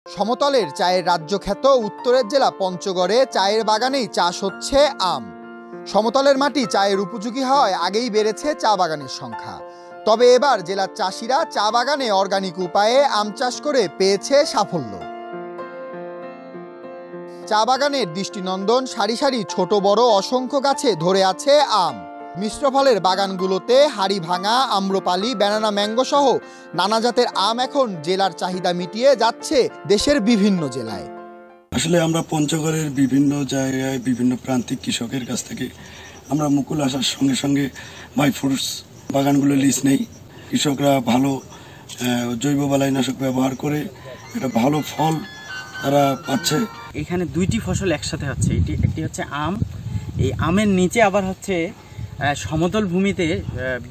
সমতলের চায়ের রাজ্য খ্যাত উত্তরের জেলা পঞ্চগড়ে চায়ের বাগানেই চাষ হচ্ছে আম। সমতলের মাটি চায়ের উপযোগী হওয়ায় আগেই বেড়েছে চা বাগানের সংখ্যা। তবে এবার জেলার চাষিরা চা বাগানে অর্গানিক উপায়ে আম চাষ করে পেয়েছে সাফল্য। চা বাগানের দৃষ্টিনন্দন সারি সারি ছোট বড় অসংখ্য গাছে ধরে আছে আম। মিশ্র ফলের বাগানগুলোতে হাড়ি ভাঙা, আম্রপালি, ব্যানানা ম্যাঙ্গো সহ নানা জাতের আম এখন জেলার চাহিদা মিটিয়ে যাচ্ছে দেশের বিভিন্ন জেলায়। আসলে আমরা পঞ্চগড়ের বিভিন্ন জায়গায় বিভিন্ন প্রান্তিক কৃষকের কাছ থেকে আমরা মুকুল আসার সঙ্গে সঙ্গে মাই ফ্রুটস বাগানগুলো লিজ নেই। কৃষকরা ভালো জৈব বালাইনাশক ব্যবহার করে একটা ভালো ফল তারা পাচ্ছে। এখানে দুইটি ফসল একসাথে হচ্ছে, একটি হচ্ছে আম, এই আমের নিচে আবার হচ্ছে সমতল ভূমিতে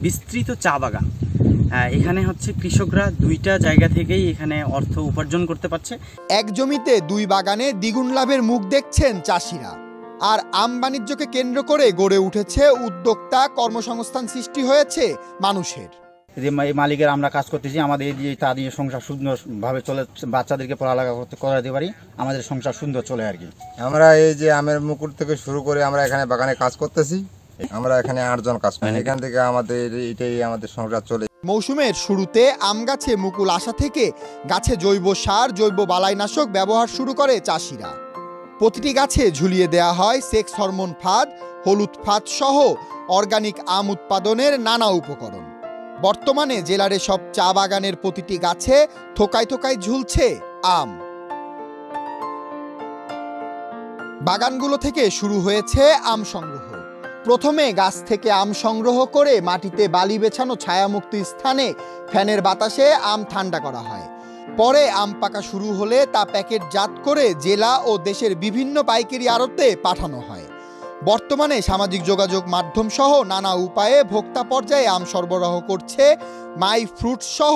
বিস্তৃত চা বাগান। এখানে হচ্ছে কৃষকরা দুইটা জায়গা থেকেই এখানে অর্থ উপার্জন করতে পারছে। এক জমিতে দুই বাগানে দ্বিগুণ লাভের মুখ দেখছেন চাষিরা। আর আম বাণিজ্যকে কেন্দ্র করে গড়ে উঠেছে উদ্যোক্তা, কর্মসংস্থান সৃষ্টি হয়েছে মানুষের। যে মালিকের আমরা কাজ করতেছি, আমাদের এই দিয়ে তা দিয়ে সংসার সুন্দরভাবে চলে, বাচ্চাদেরকে পড়ালেখা করাতে পারি, আমাদের সংসার সুন্দর চলে আর কি। আমরা এই যে আমের মুকুট থেকে শুরু করে আমরা এখানে বাগানে কাজ করতেছি, আমরা এখানে 8 জন কাজ করি। এখান থেকে আমাদের এটাই আমাদের সংসার চলে। মৌসুমের শুরুতে আম গাছে মুকুল আসা থেকে গাছে জৈব সার, জৈব বালাইনাশক ব্যবহার শুরু করে চাষিরা। প্রতিটি গাছে ঝুলিয়ে দেয়া হয় সেক্স হরমোন ফাঁদ, হলুদ ফাঁদ সহ অর্গানিক আম উৎপাদনের নানা উপকরণ। বর্তমানে জেলার সব চা বাগানের প্রতিটি গাছে থোকায় থোকায় ঝুলছে আম। বাগানগুলো থেকে শুরু হয়েছে আম সংগ্রহ। প্রথমে গাছ থেকে আম সংগ্রহ করে মাটিতে বালি বেছানো ছায়ামুক্ত স্থানে ফ্যানের বাতাসে আম ঠান্ডা করা হয়। পরে আম পাকা শুরু হলে তা প্যাকেটজাত করে জেলা ও দেশের বিভিন্ন পাইকারি আড়তে পাঠানো হয়। বর্তমানে সামাজিক যোগাযোগ মাধ্যম সহ নানা উপায়ে ভোক্তা পর্যায়ে আম সরবরাহ করছে মাই ফ্রুটস সহ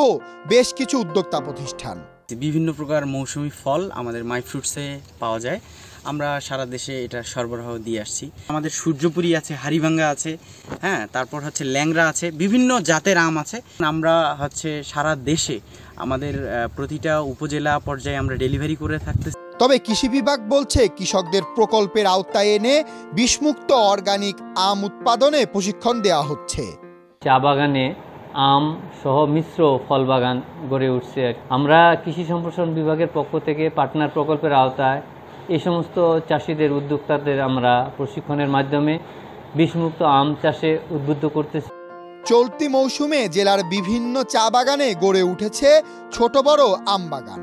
বেশ কিছু উদ্যোক্তা প্রতিষ্ঠান। বিভিন্ন প্রকার মৌসুমি ফল আমাদের মাই ফ্রুটসে পাওয়া যায়। আমরা সারা দেশে এটা সরবরাহ দিয়ে আসছি। আমাদের সূর্যপুরি আছে, হাড়িভাঙ্গা আছে, তারপর হচ্ছে ল্যাংড়া আছে, বিভিন্ন জাতের আম আছে। আমরা হচ্ছে সারা দেশে আমাদের প্রতিটা উপজেলা পর্যায়ে আমরা ডেলিভারি করে থাকতেছি। তবে কৃষি বিভাগ বলছে কৃষকদের প্রকল্পের আওতায় এনে বিষমুক্ত অর্গানিক আম উৎপাদনে প্রশিক্ষণ দেওয়া হচ্ছে। চা বাগানে আম সহ মিশ্র ফল বাগান গড়ে উঠছে। আমরা কৃষি সম্প্রসারণ বিভাগের পক্ষ থেকে পার্টনার প্রকল্পের আওতায় এই সমস্ত চাষিদের, উদ্যোক্তাদের আমরা প্রশিক্ষণের মাধ্যমে বিষমুক্ত আম চাষে উদ্বুদ্ধ করতেছি। চলতি মৌসুমে জেলার বিভিন্ন চা বাগানে গড়ে উঠেছে ছোট বড় আম বাগান।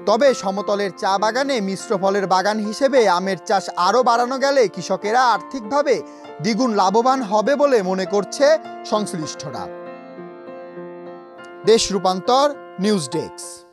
তবে সমতলের চা বাগানে মিশ্র ফলের বাগান হিসেবে আমের চাষ আরও বাড়ানো গেলে কৃষকেরা আর্থিকভাবে দ্বিগুণ লাভবান হবে বলে মনে করছে সংশ্লিষ্টরা। দেশ রূপান্তর, নিউজ ডেস্ক।